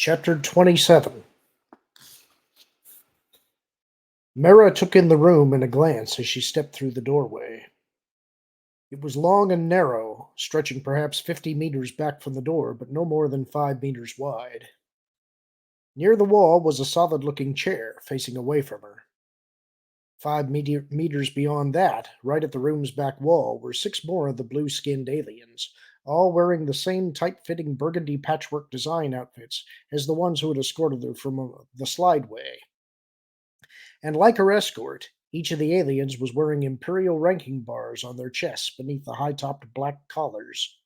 Chapter 27. Mara took in the room in a glance as she stepped through the doorway. It was long and narrow, stretching perhaps 50 meters back from the door, but no more than 5 meters wide. Near the wall was a solid looking chair, facing away from her. 5 meters beyond that, right at the room's back wall, were six more of the blue skinned aliens, all wearing the same tight fitting burgundy patchwork design outfits as the ones who had escorted her from the slideway. And like her escort, each of the aliens was wearing Imperial ranking bars on their chests beneath the high topped black collars.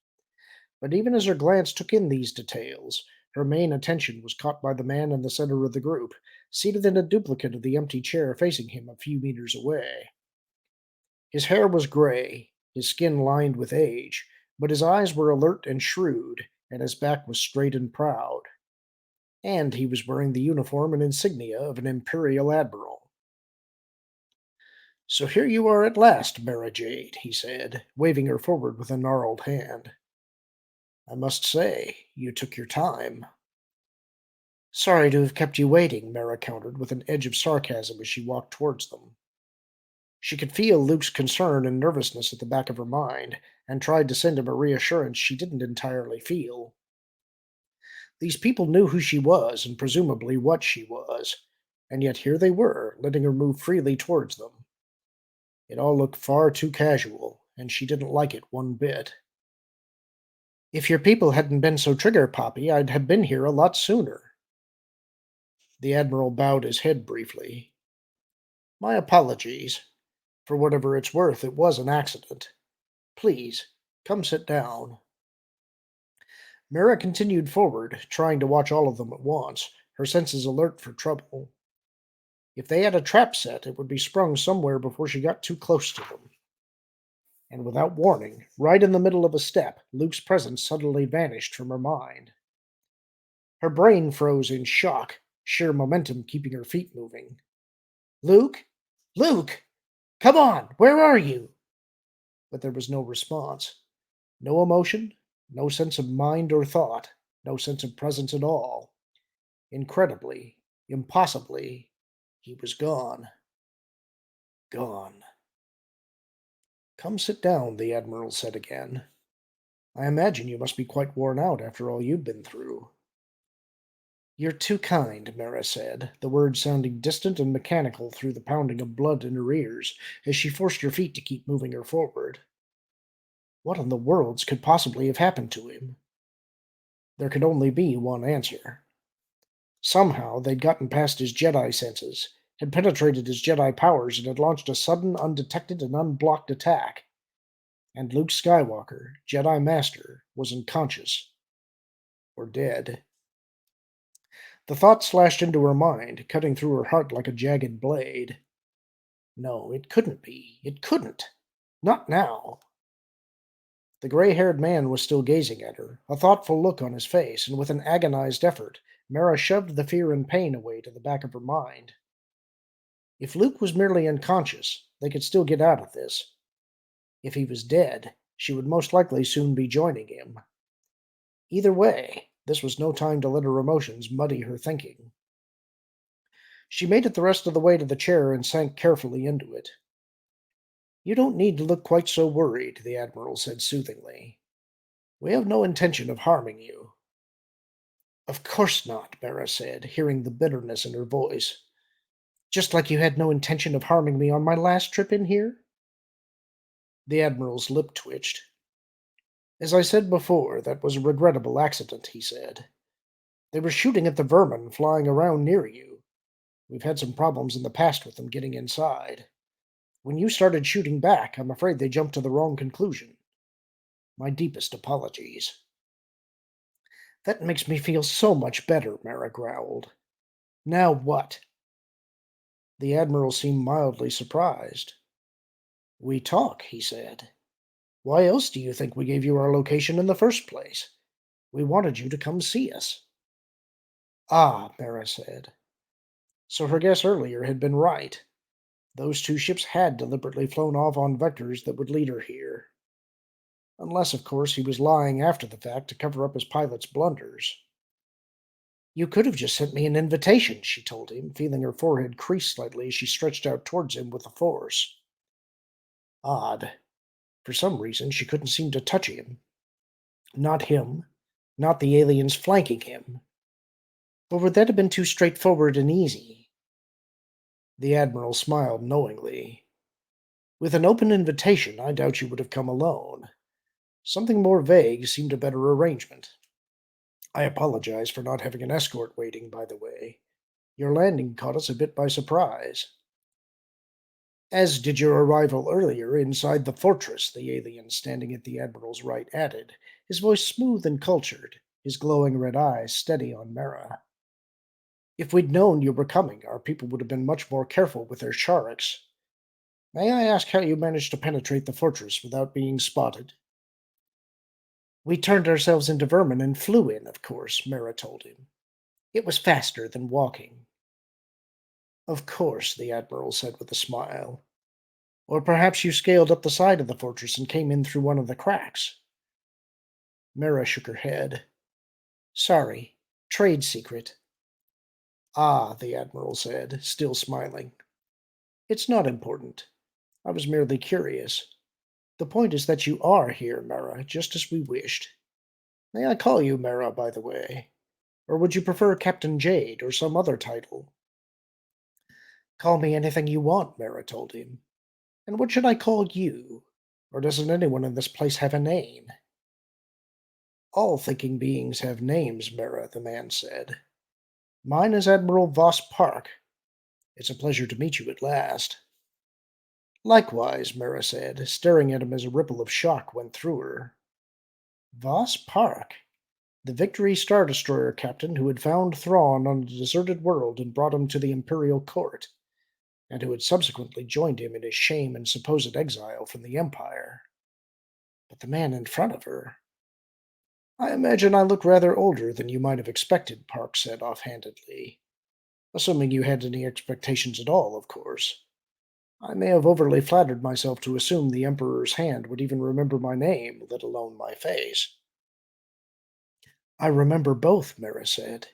But even as her glance took in these details, her main attention was caught by the man in the center of the group, seated in a duplicate of the empty chair facing him a few meters away. His hair was gray, his skin lined with age, but his eyes were alert and shrewd, and his back was straight and proud. And he was wearing the uniform and insignia of an Imperial admiral. "So here you are at last, Mara Jade," he said, waving her forward with a gnarled hand. "I must say, you took your time." "Sorry to have kept you waiting," Mara countered with an edge of sarcasm as she walked towards them. She could feel Luke's concern and nervousness at the back of her mind, and tried to send him a reassurance she didn't entirely feel. These people knew who she was, and presumably what she was, and yet here they were, letting her move freely towards them. It all looked far too casual, and she didn't like it one bit. "If your people hadn't been so trigger-poppy, I'd have been here a lot sooner." The Admiral bowed his head briefly. "My apologies. For whatever it's worth, it was an accident. Please, come sit down." Mara continued forward, trying to watch all of them at once, her senses alert for trouble. If they had a trap set, it would be sprung somewhere before she got too close to them. And without warning, right in the middle of a step, Luke's presence suddenly vanished from her mind. Her brain froze in shock, sheer momentum keeping her feet moving. "Luke? Luke! Come on! Where are you?" But there was no response. No emotion, no sense of mind or thought, no sense of presence at all. Incredibly, impossibly, he was gone. Gone. "Come sit down," the Admiral said again. "I imagine you must be quite worn out after all you've been through." "You're too kind," Mara said, the words sounding distant and mechanical through the pounding of blood in her ears as she forced her feet to keep moving her forward. What in the worlds could possibly have happened to him? There could only be one answer. Somehow they'd gotten past his Jedi senses, had penetrated his Jedi powers, and had launched a sudden, undetected, and unblocked attack. And Luke Skywalker, Jedi Master, was unconscious. Or dead. The thought slashed into her mind, cutting through her heart like a jagged blade. No, it couldn't be. It couldn't. Not now. The gray-haired man was still gazing at her, a thoughtful look on his face, and with an agonized effort, Mara shoved the fear and pain away to the back of her mind. If Luke was merely unconscious, they could still get out of this. If he was dead, she would most likely soon be joining him. Either way, this was no time to let her emotions muddy her thinking. She made it the rest of the way to the chair and sank carefully into it. "You don't need to look quite so worried," the Admiral said soothingly. "We have no intention of harming you." "Of course not," Mara said, hearing the bitterness in her voice. "Just like you had no intention of harming me on my last trip in here?" The Admiral's lip twitched. "As I said before, that was a regrettable accident," he said. "They were shooting at the vermin flying around near you. We've had some problems in the past with them getting inside. When you started shooting back, I'm afraid they jumped to the wrong conclusion. My deepest apologies." "That makes me feel so much better," Mara growled. "Now what?" The Admiral seemed mildly surprised. "We talk," he said. "Why else do you think we gave you our location in the first place? We wanted you to come see us." "Ah," Mara said. So her guess earlier had been right. Those two ships had deliberately flown off on vectors that would lead her here. Unless, of course, he was lying after the fact to cover up his pilot's blunders. You could have just sent me an invitation, she told him, feeling her forehead crease slightly as she stretched out towards him with a force. Odd. For some reason, she couldn't seem to touch him. Not him. Not the aliens flanking him. Or would that have been too straightforward and easy? The Admiral smiled knowingly. With an open invitation, I doubt you would have come alone. Something more vague seemed a better arrangement. I apologize for not having an escort waiting, by the way. Your landing caught us a bit by surprise. As did your arrival earlier inside the fortress, the alien standing at the Admiral's right added, his voice smooth and cultured, his glowing red eyes steady on Mara. If we'd known you were coming, our people would have been much more careful with their sharks. May I ask how you managed to penetrate the fortress without being spotted? We turned ourselves into vermin and flew in, of course, Mara told him. It was faster than walking. Of course, the Admiral said with a smile. Or perhaps you scaled up the side of the fortress and came in through one of the cracks. Mara shook her head. Sorry, trade secret. Ah, the Admiral said, still smiling. It's not important. I was merely curious. The point is that you are here, Mara, just as we wished. May I call you Mara, by the way? Or would you prefer Captain Jade or some other title? Call me anything you want, Mara told him. And what should I call you? Or doesn't anyone in this place have a name? All thinking beings have names, Mara, the man said. Mine is Admiral Voss Park. It's a pleasure to meet you at last. Likewise, Mara said, staring at him as a ripple of shock went through her. Voss Park? The Victory Star Destroyer captain who had found Thrawn on a deserted world and brought him to the Imperial court, and who had subsequently joined him in his shame and supposed exile from the Empire. But the man in front of her. I imagine I look rather older than you might have expected, Park said offhandedly. Assuming you had any expectations at all, of course. I may have overly flattered myself to assume the Emperor's hand would even remember my name, let alone my face. I remember both, Mara said.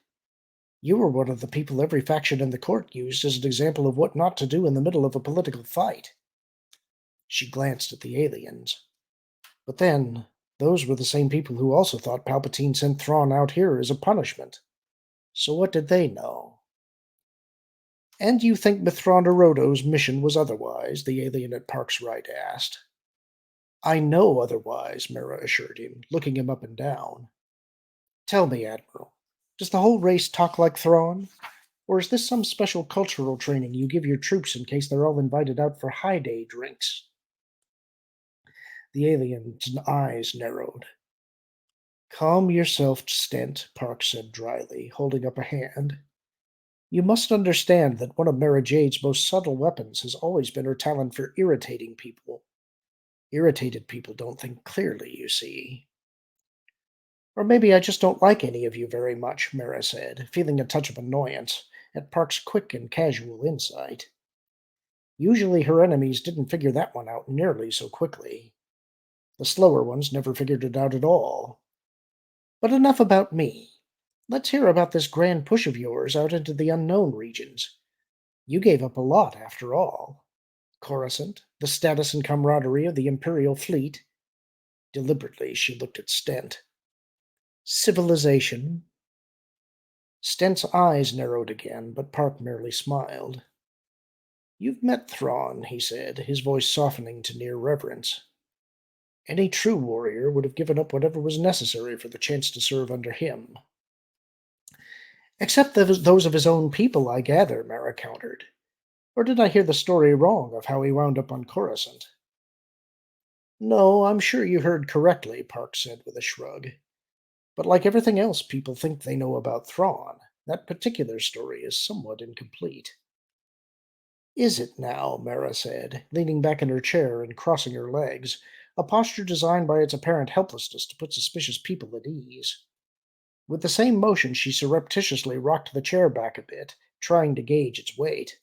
You were one of the people every faction in the court used as an example of what not to do in the middle of a political fight. She glanced at the aliens. But then, those were the same people who also thought Palpatine sent Thrawn out here as a punishment. So what did they know? And you think Mithran Orodo's mission was otherwise? The alien at Park's right asked. I know otherwise, Mara assured him, looking him up and down. Tell me, Admiral, does the whole race talk like Thrawn? Or is this some special cultural training you give your troops in case they're all invited out for high day drinks? The alien's eyes narrowed. Calm yourself, Stent, Park said dryly, holding up a hand. You must understand that one of Mara Jade's most subtle weapons has always been her talent for irritating people. Irritated people don't think clearly, you see. Or maybe I just don't like any of you very much, Mara said, feeling a touch of annoyance at Park's quick and casual insight. Usually her enemies didn't figure that one out nearly so quickly. The slower ones never figured it out at all. But enough about me. Let's hear about this grand push of yours out into the unknown regions. You gave up a lot, after all. Coruscant, the status and camaraderie of the Imperial fleet. Deliberately, she looked at Stent. Civilization. Stent's eyes narrowed again, but Park merely smiled. You've met Thrawn, he said, his voice softening to near reverence. Any true warrior would have given up whatever was necessary for the chance to serve under him. Except those of his own people, I gather, Mara countered. Or did I hear the story wrong of how he wound up on Coruscant? No, I'm sure you heard correctly, Park said with a shrug. But like everything else people think they know about Thrawn, that particular story is somewhat incomplete. Is it now? Mara said, leaning back in her chair and crossing her legs, a posture designed by its apparent helplessness to put suspicious people at ease. With the same motion, she surreptitiously rocked the chair back a bit, trying to gauge its weight.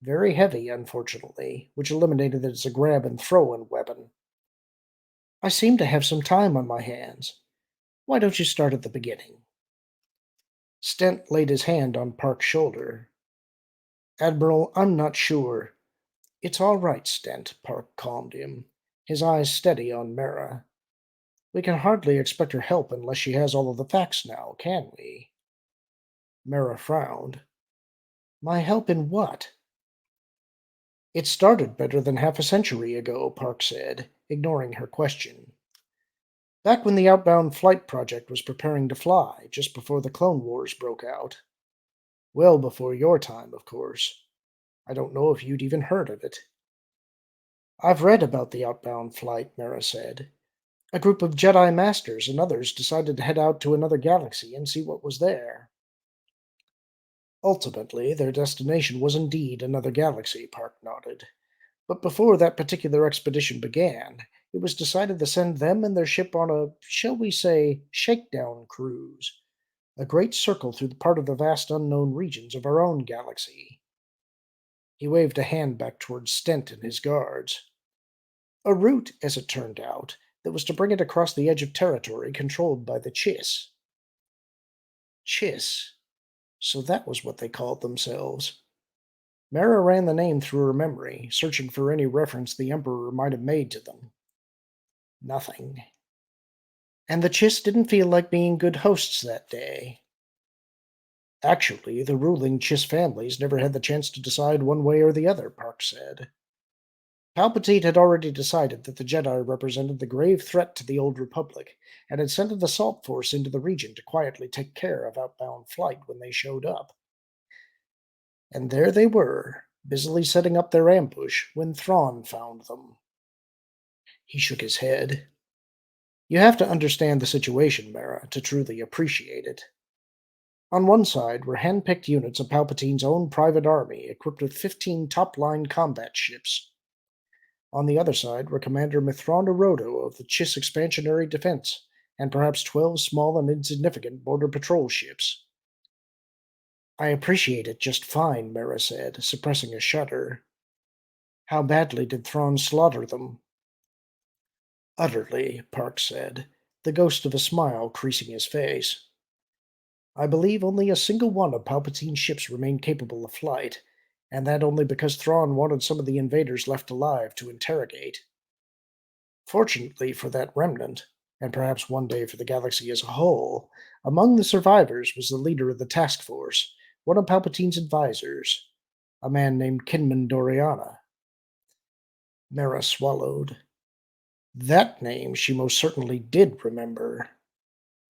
Very heavy, unfortunately, which eliminated it as a grab and throw-in weapon. I seem to have some time on my hands. Why don't you start at the beginning? Stent laid his hand on Park's shoulder. Admiral, I'm not sure. It's all right, Stent, Park calmed him, his eyes steady on Mara. We can hardly expect her help unless she has all of the facts now, can we? Mara frowned. My help in what? It started better than half a century ago, Park said, ignoring her question. Back when the outbound flight project was preparing to fly, just before the Clone Wars broke out. Well before your time, of course. I don't know if you'd even heard of it. I've read about the outbound flight, Mara said. A group of Jedi Masters and others decided to head out to another galaxy and see what was there. Ultimately, their destination was indeed another galaxy, Park nodded. But before that particular expedition began, it was decided to send them and their ship on a, shall we say, shakedown cruise, a great circle through the part of the vast unknown regions of our own galaxy. He waved a hand back towards Stent and his guards. A route, as it turned out, that was to bring it across the edge of territory controlled by the Chiss. Chiss. So that was what they called themselves. Mara ran the name through her memory, searching for any reference the Emperor might have made to them. Nothing. And the Chiss didn't feel like being good hosts that day. Actually, the ruling Chiss families never had the chance to decide one way or the other, Park said. Palpatine had already decided that the Jedi represented the grave threat to the Old Republic, and had sent an assault force into the region to quietly take care of outbound flight when they showed up. And there they were, busily setting up their ambush when Thrawn found them. He shook his head. You have to understand the situation, Mara, to truly appreciate it. On one side were hand-picked units of Palpatine's own private army, equipped with 15 top-line combat ships. On the other side were Commander Mithronda Rodo of the Chiss Expansionary Defense, and perhaps 12 small and insignificant border patrol ships. I appreciate it just fine, Mara said, suppressing a shudder. How badly did Thrawn slaughter them? Utterly, Park said, the ghost of a smile creasing his face. I believe only a single one of Palpatine's ships remained capable of flight, and that only because Thrawn wanted some of the invaders left alive to interrogate. Fortunately for that remnant, and perhaps one day for the galaxy as a whole, among the survivors was the leader of the task force, one of Palpatine's advisors, a man named Kinman Doriana. Mara swallowed. That name she most certainly did remember.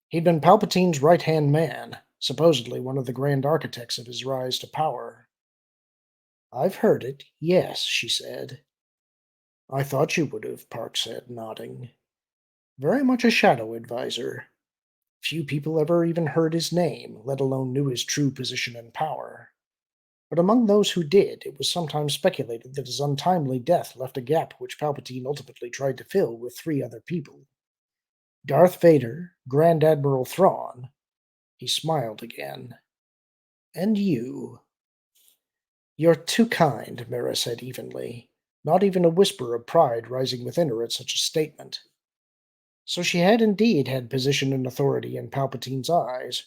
He'd been Palpatine's right-hand man, supposedly one of the grand architects of his rise to power. I've heard it, yes, she said. I thought you would have, Park said, nodding. Very much a shadow advisor. Few people ever even heard his name, let alone knew his true position and power. But among those who did, it was sometimes speculated that his untimely death left a gap which Palpatine ultimately tried to fill with three other people. Darth Vader, Grand Admiral Thrawn. He smiled again. And you. You're too kind, Mara said evenly, not even a whisper of pride rising within her at such a statement. So she had indeed had position and authority in Palpatine's eyes,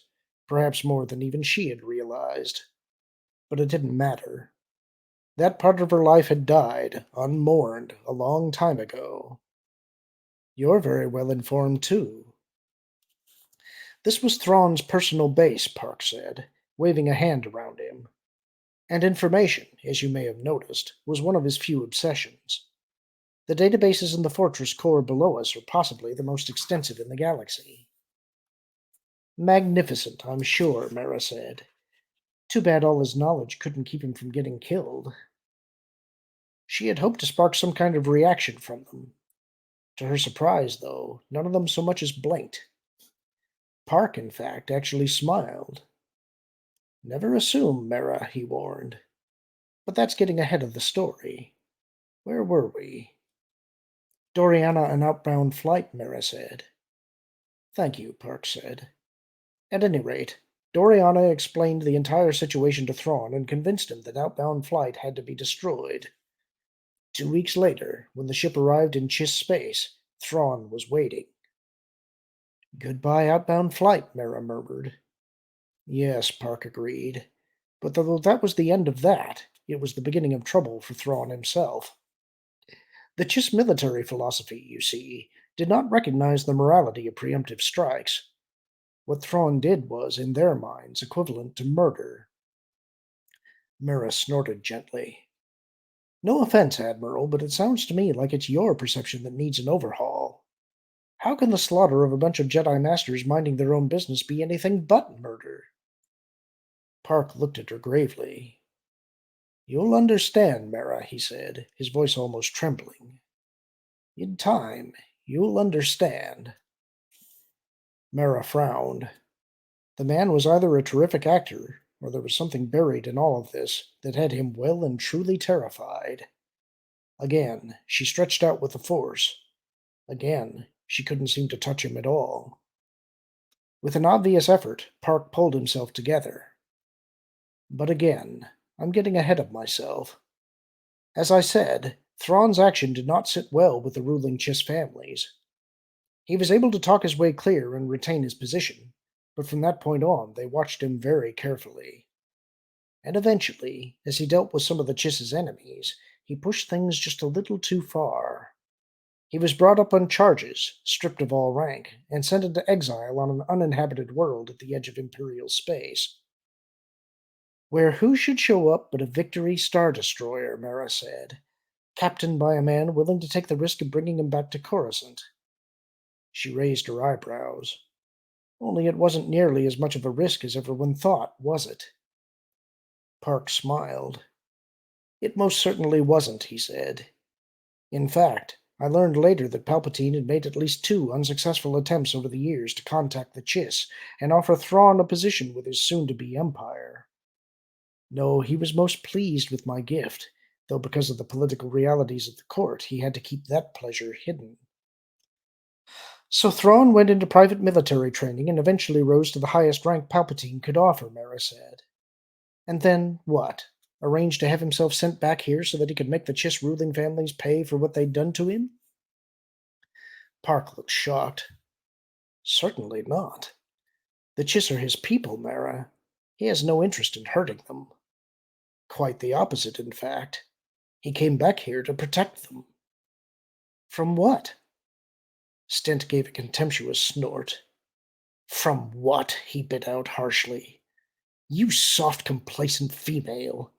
perhaps more than even she had realized. But it didn't matter. That part of her life had died, unmourned, a long time ago. You're very well informed, too. This was Thrawn's personal base, Park said, waving a hand around him. And information, as you may have noticed, was one of his few obsessions. The databases in the fortress core below us are possibly the most extensive in the galaxy. Magnificent, I'm sure, Mara said. Too bad all his knowledge couldn't keep him from getting killed. She had hoped to spark some kind of reaction from them. To her surprise, though, none of them so much as blinked. Park, in fact, actually smiled. Never assume, Mara, he warned. But that's getting ahead of the story. Where were we? Doriana an outbound flight, Mara said. Thank you, Park said. At any rate, Doriana explained the entire situation to Thrawn and convinced him that outbound flight had to be destroyed. 2 weeks later, when the ship arrived in Chiss space, Thrawn was waiting. Goodbye, outbound flight, Mara murmured. Yes, Park agreed. But though that was the end of that, it was the beginning of trouble for Thrawn himself. The Chiss military philosophy, you see, did not recognize the morality of preemptive strikes. What Thrawn did was, in their minds, equivalent to murder. Mira snorted gently. No offense, Admiral, but it sounds to me like it's your perception that needs an overhaul. How can the slaughter of a bunch of Jedi Masters minding their own business be anything but murder? Park looked at her gravely. You'll understand, Mara, he said, his voice almost trembling. In time, you'll understand. Mara frowned. The man was either a terrific actor, or there was something buried in all of this that had him well and truly terrified. Again, she stretched out with the force. Again, she couldn't seem to touch him at all. With an obvious effort, Park pulled himself together. But again, I'm getting ahead of myself. As I said, Thrawn's action did not sit well with the ruling Chiss families. He was able to talk his way clear and retain his position, but from that point on they watched him very carefully. And eventually, as he dealt with some of the Chiss's enemies, he pushed things just a little too far. He was brought up on charges, stripped of all rank, and sent into exile on an uninhabited world at the edge of Imperial space. Where who should show up but a Victory Star Destroyer, Mara said, captained by a man willing to take the risk of bringing him back to Coruscant. She raised her eyebrows. Only it wasn't nearly as much of a risk as everyone thought, was it? Park smiled. It most certainly wasn't, he said. In fact, I learned later that Palpatine had made at least 2 unsuccessful attempts over the years to contact the Chiss and offer Thrawn a position with his soon-to-be Empire. No, he was most pleased with my gift, though because of the political realities of the court, he had to keep that pleasure hidden. So Thrawn went into private military training and eventually rose to the highest rank Palpatine could offer, Mara said. And then what? Arranged to have himself sent back here so that he could make the Chiss ruling families pay for what they'd done to him? Park looked shocked. Certainly not. The Chiss are his people, Mara. He has no interest in hurting them. Quite the opposite, in fact. He came back here to protect them. From what? Stent gave a contemptuous snort. From what? He bit out harshly. You soft, complacent female.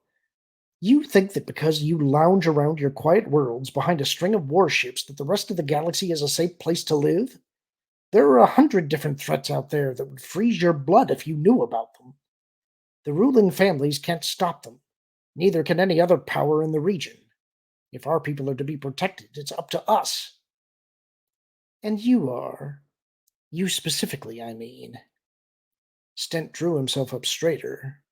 You think that because you lounge around your quiet worlds behind a string of warships that the rest of the galaxy is a safe place to live? There are 100 different threats out there that would freeze your blood if you knew about them. The ruling families can't stop them. Neither can any other power in the region. If our people are to be protected, it's up to us. And you are. You specifically, I mean. Stent drew himself up straighter.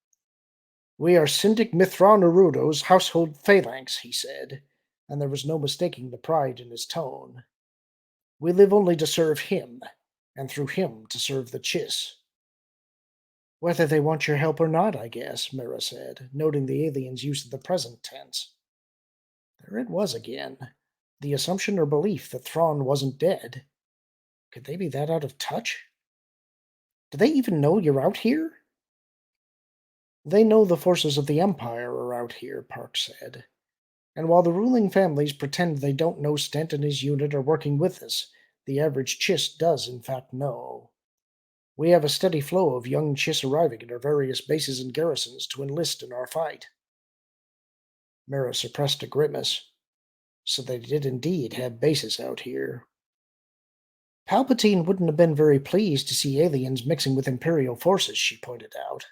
We are Syndic Mithra Narudo's household phalanx, he said, and there was no mistaking the pride in his tone. We live only to serve him, and through him to serve the Chiss. Whether they want your help or not, I guess, Mira said, noting the alien's use of the present tense. There it was again. The assumption or belief that Thrawn wasn't dead. Could they be that out of touch? Do they even know you're out here? They know the forces of the Empire are out here, Park said. And while the ruling families pretend they don't know Stent and his unit are working with us, the average Chiss does in fact know. We have a steady flow of young Chiss arriving at our various bases and garrisons to enlist in our fight. Mira suppressed a grimace. So they did indeed have bases out here. Palpatine wouldn't have been very pleased to see aliens mixing with Imperial forces, she pointed out.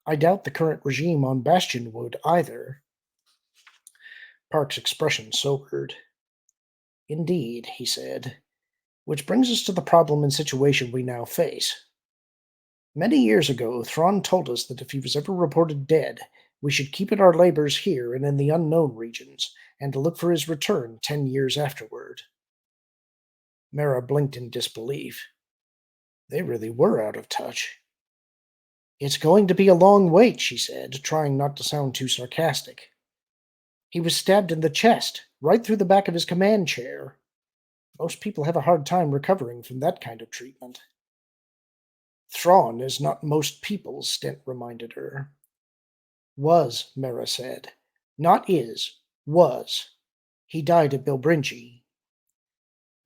I doubt the current regime on Bastion would either. Park's expression sobered. Indeed, he said. Which brings us to the problem and situation we now face. Many years ago, Thrawn told us that if he was ever reported dead, we should keep at our labors here and in the unknown regions, and to look for his return 10 years afterward. Mara blinked in disbelief. They really were out of touch. It's going to be a long wait, she said, trying not to sound too sarcastic. He was stabbed in the chest, right through the back of his command chair. Most people have a hard time recovering from that kind of treatment. Thrawn is not most people, Stent reminded her. Was, Mera said. Not is. Was. He died at Bilbringi.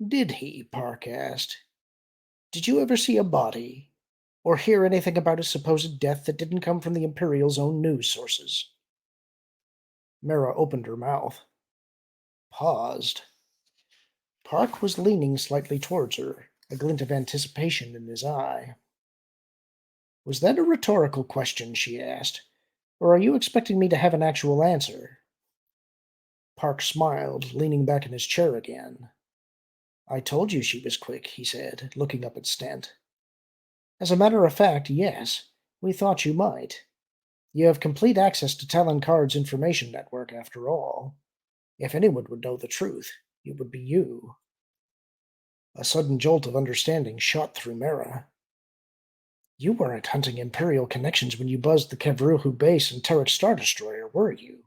Did he? Park asked. Did you ever see a body? Or hear anything about his supposed death that didn't come from the Imperial's own news sources? Mera opened her mouth. Paused. Park was leaning slightly towards her, a glint of anticipation in his eye. Was that a rhetorical question, she asked, or are you expecting me to have an actual answer? Park smiled, leaning back in his chair again. I told you she was quick, he said, looking up at Stent. As a matter of fact, yes, we thought you might. You have complete access to Talon Card's information network, after all. If anyone would know the truth, it would be you. A sudden jolt of understanding shot through Mera. You weren't hunting Imperial connections when you buzzed the Kevruhu base and Terek Star Destroyer, were you?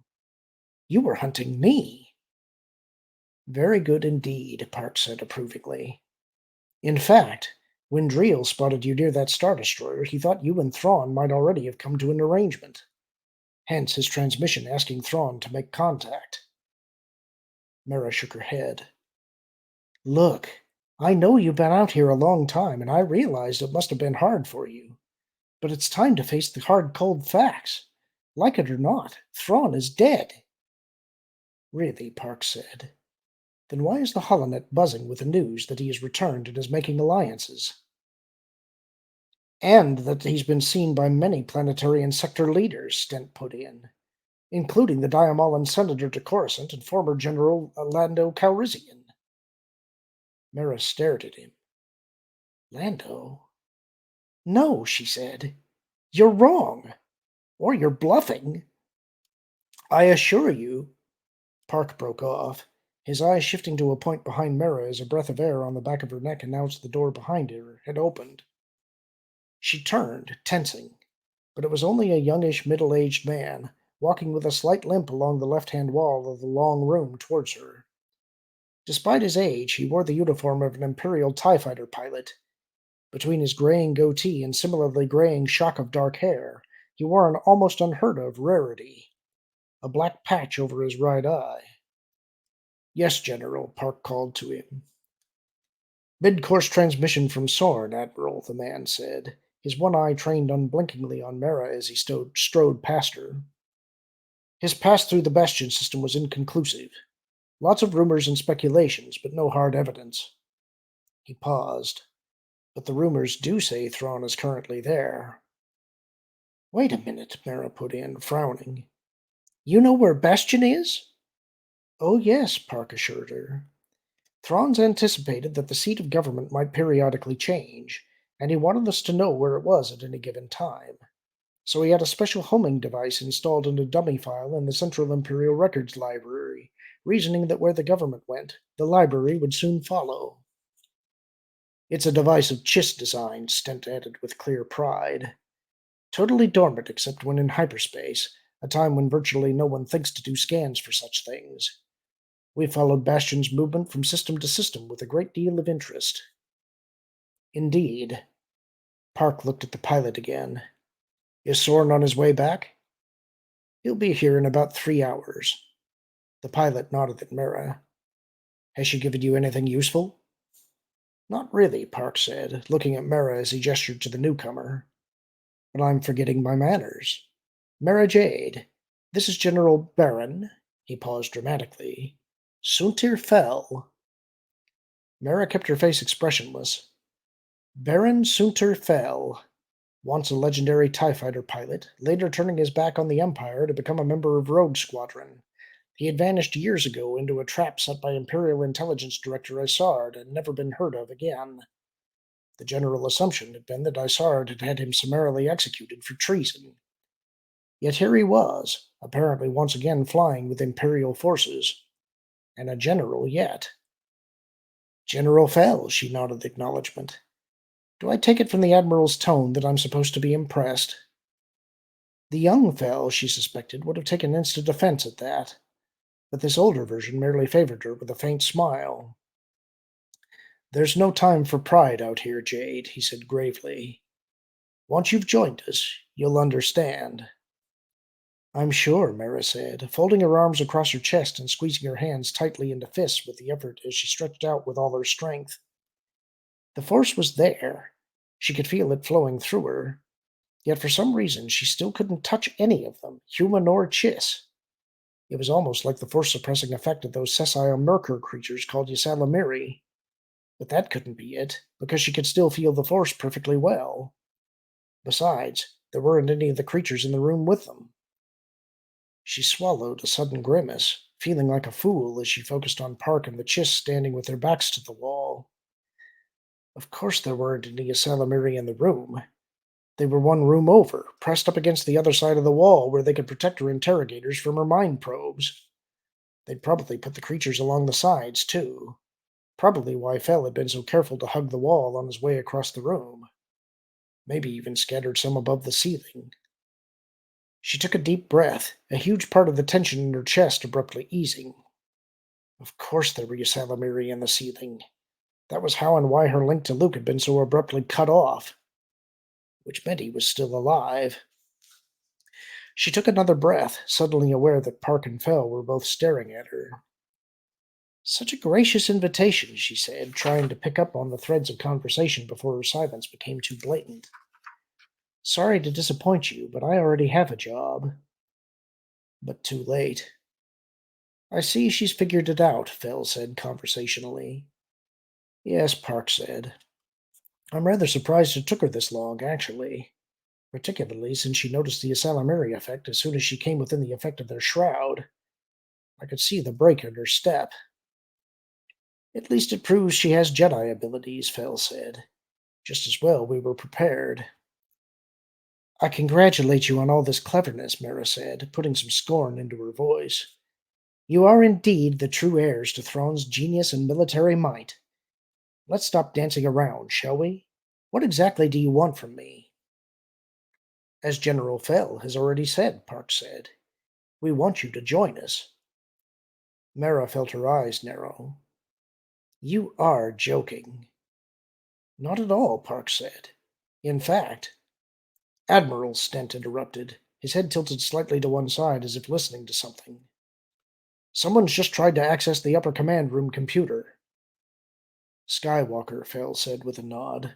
You were hunting me. Very good indeed, Park said approvingly. In fact, when Driel spotted you near that Star Destroyer, he thought you and Thrawn might already have come to an arrangement. Hence his transmission asking Thrawn to make contact. Mera shook her head. Look, I know you've been out here a long time, and I realized it must have been hard for you. But it's time to face the hard, cold facts. Like it or not, Thrawn is dead. Really, Park said. Then why is the holonet buzzing with the news that he has returned and is making alliances? And that he's been seen by many planetary and sector leaders, Stent put in, including the Diamolan Senator to Coruscant and former General Lando Calrissian. Mera stared at him. Lando? No, she said. You're wrong. Or you're bluffing. I assure you. Park broke off, his eyes shifting to a point behind Mera as a breath of air on the back of her neck announced the door behind her had opened. She turned, tensing, but it was only a youngish, middle-aged man, walking with a slight limp along the left-hand wall of the long room towards her. Despite his age, he wore the uniform of an Imperial TIE fighter pilot. Between his graying goatee and similarly graying shock of dark hair, he wore an almost unheard-of rarity, a black patch over his right eye. Yes, General, Park called to him. Mid-course transmission from Sorn, Admiral, the man said, his one eye trained unblinkingly on Mera as he strode past her. His pass through the Bastion system was inconclusive. Lots of rumors and speculations, but no hard evidence. He paused. But the rumors do say Thrawn is currently there. Wait a minute, Mera put in, frowning. You know where Bastion is? Oh, yes, Park assured her. Thrawn's anticipated that the seat of government might periodically change, and he wanted us to know where it was at any given time. So he had a special homing device installed in a dummy file in the Central Imperial Records Library, reasoning that where the government went, the library would soon follow. It's a device of Chiss design, Stent added with clear pride. Totally dormant except when in hyperspace, a time when virtually no one thinks to do scans for such things. We followed Bastion's movement from system to system with a great deal of interest. Indeed. Park looked at the pilot again. Is Sorn on his way back? He'll be here in about 3 hours. The pilot nodded at Mera. Has she given you anything useful? Not really, Park said, looking at Mera as he gestured to the newcomer. But I'm forgetting my manners. Mera Jade, this is General Baron. He paused dramatically. Suntir Fel. Mera kept her face expressionless. Baron Suntir Fel, once a legendary TIE fighter pilot, later turning his back on the Empire to become a member of Rogue Squadron. He had vanished years ago into a trap set by Imperial Intelligence Director Isard and never been heard of again. The general assumption had been that Isard had had him summarily executed for treason. Yet here he was, apparently once again flying with Imperial forces. And a general yet. General Fel, she nodded acknowledgment. Do I take it from the Admiral's tone that I'm supposed to be impressed? The young Fel, she suspected, would have taken instant offense at that, but this older version merely favored her with a faint smile. There's no time for pride out here, Jade, he said gravely. Once you've joined us, you'll understand. I'm sure, Mara said, folding her arms across her chest and squeezing her hands tightly into fists with the effort as she stretched out with all her strength. The force was there. She could feel it flowing through her, yet for some reason she still couldn't touch any of them, human or Chiss. It was almost like the force-suppressing effect of those sessile Merkur creatures called Ysalamiri. But that couldn't be it, because she could still feel the force perfectly well. Besides, there weren't any of the creatures in the room with them. She swallowed a sudden grimace, feeling like a fool as she focused on Park and the Chiss standing with their backs to the wall. Of course there weren't any Ysalamiri in the room. They were one room over, pressed up against the other side of the wall where they could protect her interrogators from her mind probes. They'd probably put the creatures along the sides, too. Probably why Fel had been so careful to hug the wall on his way across the room. Maybe even scattered some above the ceiling. She took a deep breath, a huge part of the tension in her chest abruptly easing. Of course there were Ysalamiri in the ceiling. That was how and why her link to Luke had been so abruptly cut off. Which meant he was still alive. She took another breath, suddenly aware that Park and Fel were both staring at her. Such a gracious invitation, she said, trying to pick up on the threads of conversation before her silence became too blatant. Sorry to disappoint you, but I already have a job. But too late. I see she's figured it out, Fel said conversationally. Yes, Park said. I'm rather surprised it took her this long, actually. Particularly since she noticed the Ysalamiri effect as soon as she came within the effect of their shroud. I could see the break in her step. At least it proves she has Jedi abilities, Fel said. Just as well we were prepared. I congratulate you on all this cleverness, Mara said, putting some scorn into her voice. You are indeed the true heirs to Thrawn's genius and military might. Let's stop dancing around, shall we? What exactly do you want from me? As General Fel has already said, Park said. We want you to join us. Mara felt her eyes narrow. You are joking. Not at all, Park said. In fact, Admiral Stent interrupted, his head tilted slightly to one side as if listening to something. Someone's just tried to access the upper command room computer. Skywalker, Fel said with a nod.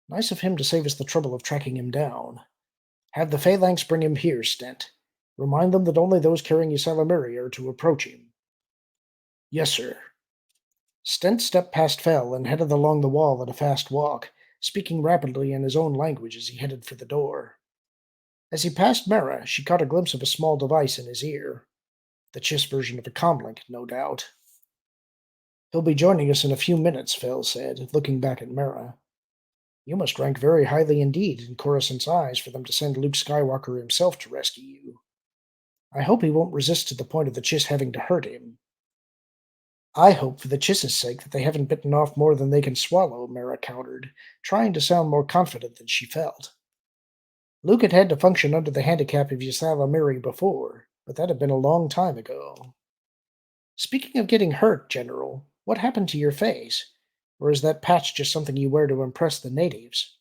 Nice of him to save us the trouble of tracking him down. Have the Phalanx bring him here, Stent. Remind them that only those carrying Ysalamiri are to approach him. Yes, sir. Stent stepped past Fel and headed along the wall at a fast walk, speaking rapidly in his own language as he headed for the door. As he passed Mara, she caught a glimpse of a small device in his ear. The Chiss version of a comlink, no doubt. He'll be joining us in a few minutes, Fel said, looking back at Mara. You must rank very highly indeed in Coruscant's eyes for them to send Luke Skywalker himself to rescue you. I hope he won't resist to the point of the Chiss having to hurt him. I hope for the Chiss's sake that they haven't bitten off more than they can swallow, Mara countered, trying to sound more confident than she felt. Luke had had to function under the handicap of Ysalamiri before, but that had been a long time ago. Speaking of getting hurt, General, what happened to your face? Or is that patch just something you wear to impress the natives?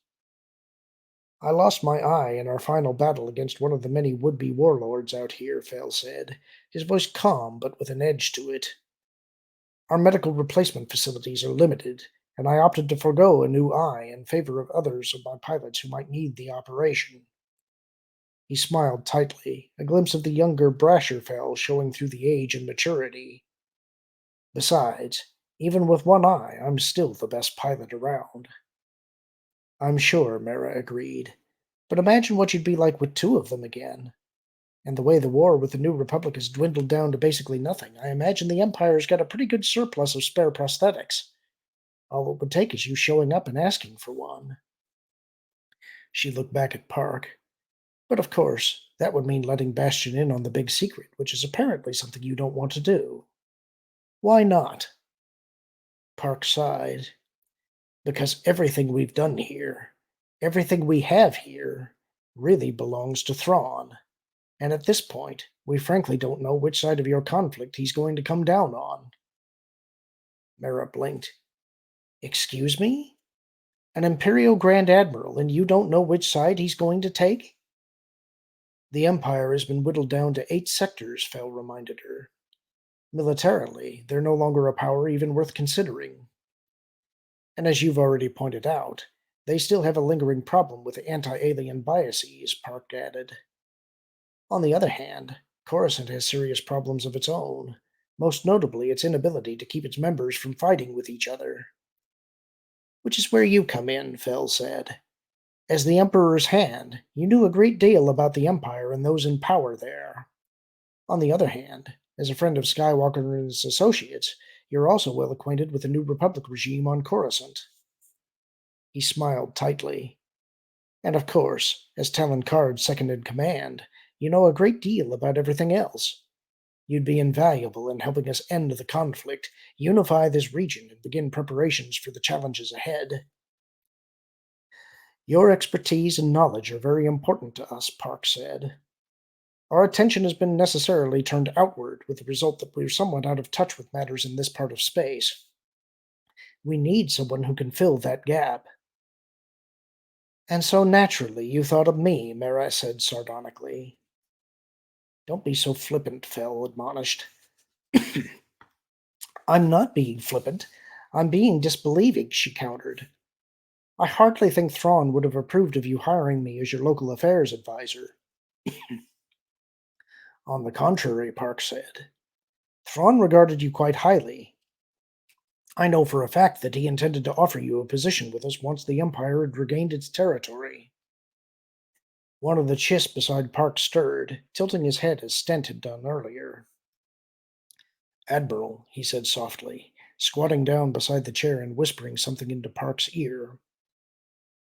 I lost my eye in our final battle against one of the many would-be warlords out here, Fel said, his voice calm but with an edge to it. Our medical replacement facilities are limited, and I opted to forego a new eye in favor of others of my pilots who might need the operation. He smiled tightly, a glimpse of the younger, brasher Fel showing through the age and maturity. Besides, even with one eye, I'm still the best pilot around. I'm sure, Mara agreed. But imagine what you'd be like with two of them again. And the way the war with the New Republic has dwindled down to basically nothing, I imagine the Empire's got a pretty good surplus of spare prosthetics. All it would take is you showing up and asking for one. She looked back at Park. But of course, that would mean letting Bastion in on the big secret, which is apparently something you don't want to do. Why not? Park sighed. Because everything we've done here, everything we have here, really belongs to Thrawn. And at this point, we frankly don't know which side of your conflict he's going to come down on. Mara blinked. Excuse me? An Imperial Grand Admiral, and you don't know which side he's going to take? The Empire has been whittled down to 8 sectors, Fel reminded her. Militarily, they're no longer a power even worth considering. And as you've already pointed out, they still have a lingering problem with anti-alien biases, Park added. On the other hand, Coruscant has serious problems of its own, most notably its inability to keep its members from fighting with each other. Which is where you come in, Fel said. As the Emperor's hand, you knew a great deal about the Empire and those in power there. On the other hand, as a friend of Skywalker and his associates, you're also well acquainted with the New Republic regime on Coruscant. He smiled tightly. And of course, as Talon Card's second in command, you know a great deal about everything else. You'd be invaluable in helping us end the conflict, unify this region, and begin preparations for the challenges ahead. Your expertise and knowledge are very important to us, Park said. Our attention has been necessarily turned outward, with the result that we're somewhat out of touch with matters in this part of space. We need someone who can fill that gap. And so naturally you thought of me, Mara said sardonically. Don't be so flippant, Fel admonished. I'm not being flippant. I'm being disbelieving, she countered. I hardly think Thrawn would have approved of you hiring me as your local affairs advisor. On the contrary, Park said. Thrawn regarded you quite highly. I know for a fact that he intended to offer you a position with us once the Empire had regained its territory. One of the Chiss beside Park stirred, tilting his head as Stent had done earlier. Admiral, he said softly, squatting down beside the chair and whispering something into Park's ear.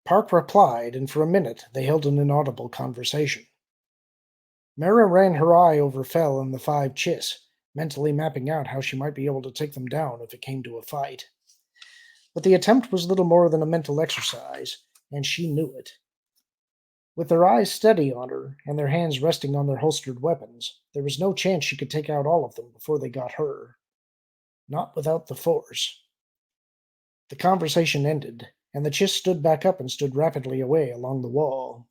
Park replied, and for a minute they held an inaudible conversation. Mara ran her eye over Fel and the 5 Chiss, mentally mapping out how she might be able to take them down if it came to a fight. But the attempt was little more than a mental exercise, and she knew it. With their eyes steady on her, and their hands resting on their holstered weapons, there was no chance she could take out all of them before they got her. Not without the Force. The conversation ended, and the Chiss stood back up and stood rapidly away along the wall.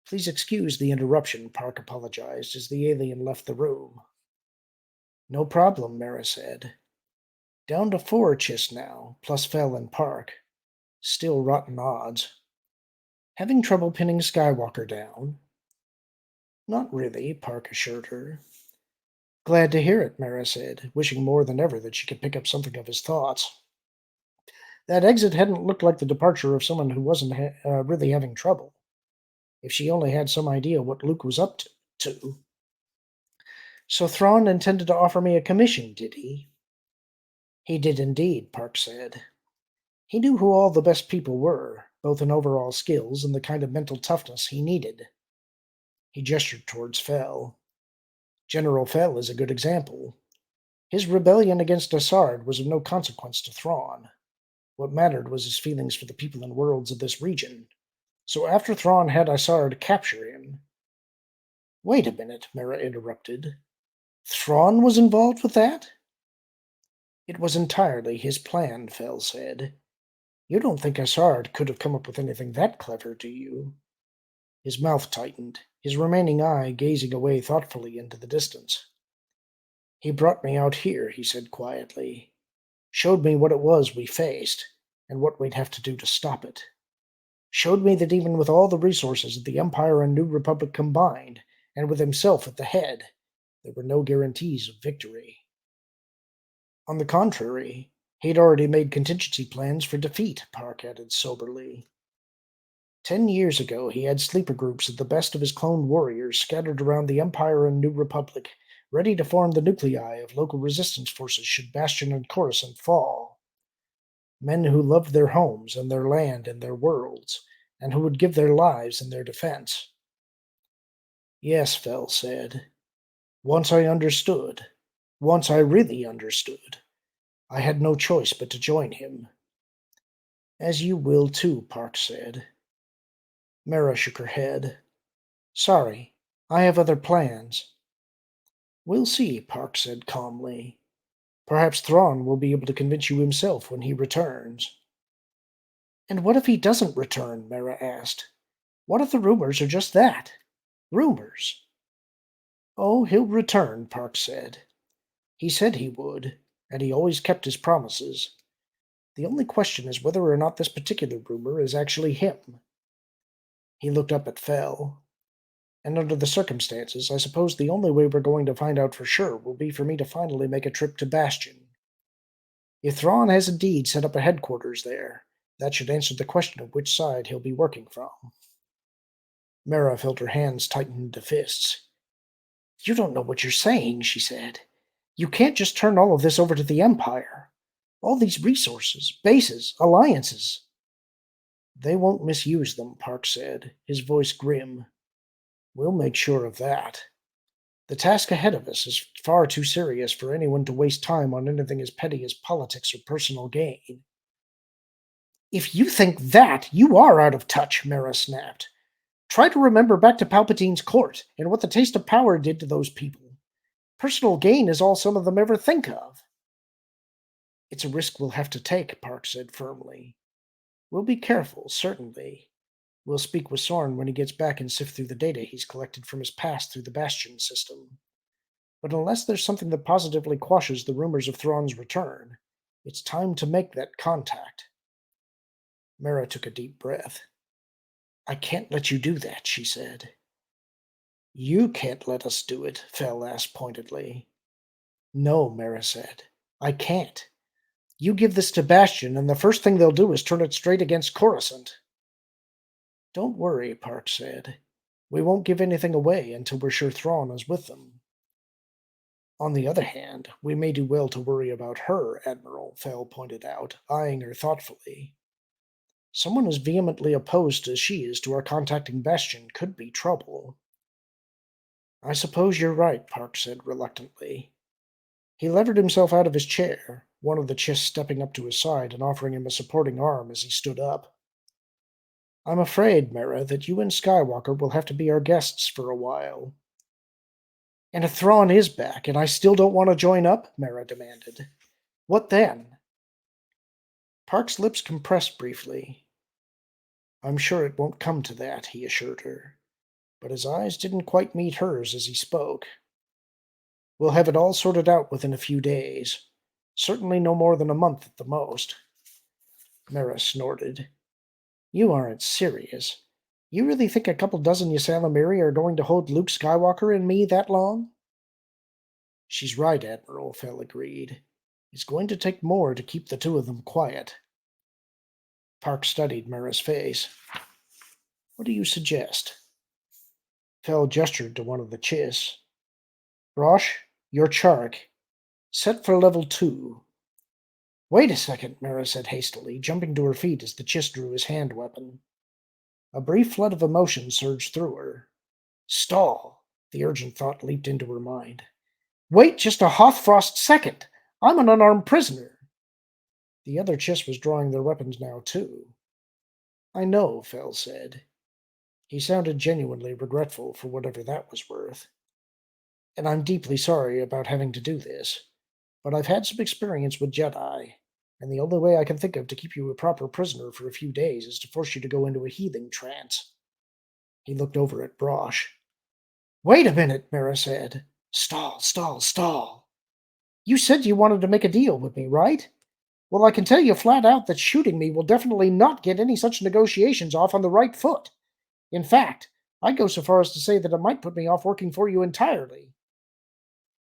Please excuse the interruption, Park apologized as the alien left the room. No problem, Mara said. Down to 4 Chiss now, plus Fel and Park. Still rotten odds. Having trouble pinning Skywalker down? Not really, Park assured her. Glad to hear it, Mara said, wishing more than ever that she could pick up something of his thoughts. That exit hadn't looked like the departure of someone who wasn't really having trouble. If she only had some idea what Luke was up to. So Thrawn intended to offer me a commission, did he? He did indeed, Park said. He knew who all the best people were, both in overall skills and the kind of mental toughness he needed. He gestured towards Fel. General Fel is a good example. His rebellion against Asard was of no consequence to Thrawn. What mattered was his feelings for the people and worlds of this region. So after Thrawn had Asard capture him... Wait a minute, Mara interrupted. Thrawn was involved with that? It was entirely his plan, Fel said. You don't think Asard could have come up with anything that clever, do you? His mouth tightened, his remaining eye gazing away thoughtfully into the distance. He brought me out here, he said quietly. Showed me what it was we faced, and what we'd have to do to stop it. Showed me that even with all the resources of the Empire and New Republic combined, and with himself at the head, there were no guarantees of victory. On the contrary, he'd already made contingency plans for defeat, Park added soberly. 10 years ago, he had sleeper groups of the best of his cloned warriors scattered around the Empire and New Republic, ready to form the nuclei of local resistance forces should Bastion and Coruscant fall. Men who loved their homes and their land and their worlds, and who would give their lives in their defense. Yes, Fel said. Once I understood. Once I really understood. I had no choice but to join him. As you will too, Park said. Mara shook her head. Sorry, I have other plans. We'll see, Park said calmly. Perhaps Thrawn will be able to convince you himself when he returns. And what if he doesn't return? Mara asked. What if the rumors are just that? Rumors. Oh, he'll return, Park said. He said he would, and he always kept his promises. The only question is whether or not this particular rumor is actually him. He looked up at Fell. And under the circumstances, I suppose the only way we're going to find out for sure will be for me to finally make a trip to Bastion. If Thrawn has indeed set up a headquarters there, that should answer the question of which side he'll be working from. Mara felt her hands tighten into fists. You don't know what you're saying, she said. You can't just turn all of this over to the Empire. All these resources, bases, alliances. They won't misuse them, Park said, his voice grim. We'll make sure of that. The task ahead of us is far too serious for anyone to waste time on anything as petty as politics or personal gain. If you think that, you are out of touch, Mara snapped. Try to remember back to Palpatine's court and what the taste of power did to those people. Personal gain is all some of them ever think of. It's a risk we'll have to take, Park said firmly. We'll be careful, certainly. We'll speak with Sorn when he gets back and sift through the data he's collected from his past through the Bastion system. But unless there's something that positively quashes the rumors of Thrawn's return, it's time to make that contact. Mara took a deep breath. I can't let you do that, she said. You can't let us do it, Fell asked pointedly. No, Mara said. I can't. You give this to Bastion, and the first thing they'll do is turn it straight against Coruscant. Don't worry, Park said. We won't give anything away until we're sure Thrawn is with them. On the other hand, we may do well to worry about her, Admiral, Fell pointed out, eyeing her thoughtfully. Someone as vehemently opposed as she is to our contacting Bastion could be trouble. I suppose you're right, Park said reluctantly. He levered himself out of his chair, one of the Chiss stepping up to his side and offering him a supporting arm as he stood up. I'm afraid, Mara, that you and Skywalker will have to be our guests for a while. And if Thrawn is back and I still don't want to join up, Mara demanded, what then? Park's lips compressed briefly. I'm sure it won't come to that, he assured her, but his eyes didn't quite meet hers as he spoke. We'll have it all sorted out within a few days, certainly no more than a month at the most. Mara snorted. You aren't serious. You really think a couple dozen Ysalamiri are going to hold Luke Skywalker and me that long? She's right, Admiral, Fell agreed. It's going to take more to keep the two of them quiet. Park studied Mara's face. What do you suggest? Fell gestured to one of the Chiss. Rosh, you're Chark. Set for level 2. Wait a second, Mara said hastily, jumping to her feet as the Chiss drew his hand weapon. A brief flood of emotion surged through her. Stall! The urgent thought leaped into her mind. Wait just a Hothfrost second! I'm an unarmed prisoner! The other Chiss was drawing their weapons now, too. I know, Fell said. He sounded genuinely regretful for whatever that was worth. And I'm deeply sorry about having to do this, but I've had some experience with Jedi, and the only way I can think of to keep you a proper prisoner for a few days is to force you to go into a healing trance. He looked over at Brosh. Wait a minute, Mara said. Stall, stall, stall. You said you wanted to make a deal with me, right? Well, I can tell you flat out that shooting me will definitely not get any such negotiations off on the right foot. In fact, I'd go so far as to say that it might put me off working for you entirely.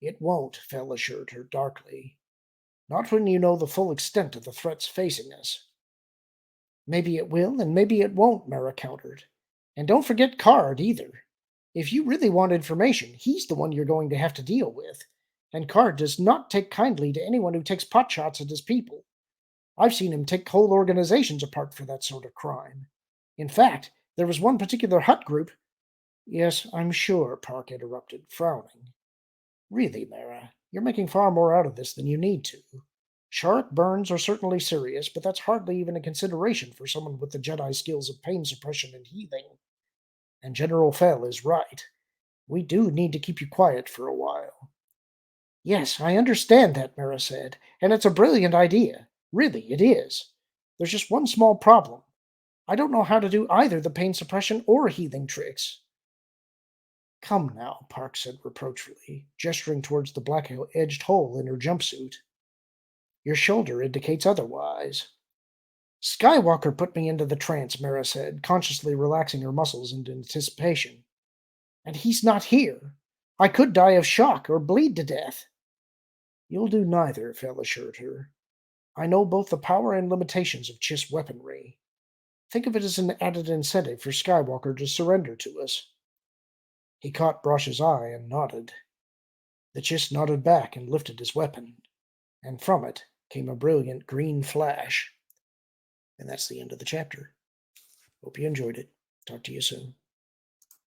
It won't, Fell assured her darkly. Not when you know the full extent of the threats facing us. Maybe it will, and maybe it won't, Mara countered. And don't forget Card, either. If you really want information, he's the one you're going to have to deal with. And Card does not take kindly to anyone who takes potshots at his people. I've seen him take whole organizations apart for that sort of crime. In fact, there was one particular Hutt group. Yes, I'm sure, Park interrupted, frowning. Really, Mara, you're making far more out of this than you need to. Shark burns are certainly serious, but that's hardly even a consideration for someone with the Jedi skills of pain suppression and healing. And General Fell is right. We do need to keep you quiet for a while. Yes, I understand that, Mara said, and it's a brilliant idea. Really, it is. There's just one small problem. I don't know how to do either the pain suppression or healing tricks. Come now, Park said reproachfully, gesturing towards the black-edged hole in her jumpsuit. Your shoulder indicates otherwise. Skywalker put me into the trance, Mara said, consciously relaxing her muscles in anticipation. And he's not here. I could die of shock or bleed to death. You'll do neither, Fel assured her. I know both the power and limitations of Chiss weaponry. Think of it as an added incentive for Skywalker to surrender to us. He caught Brosh's eye and nodded. The Chiss nodded back and lifted his weapon, and from it came a brilliant green flash. And that's the end of the chapter. Hope you enjoyed it. Talk to you soon.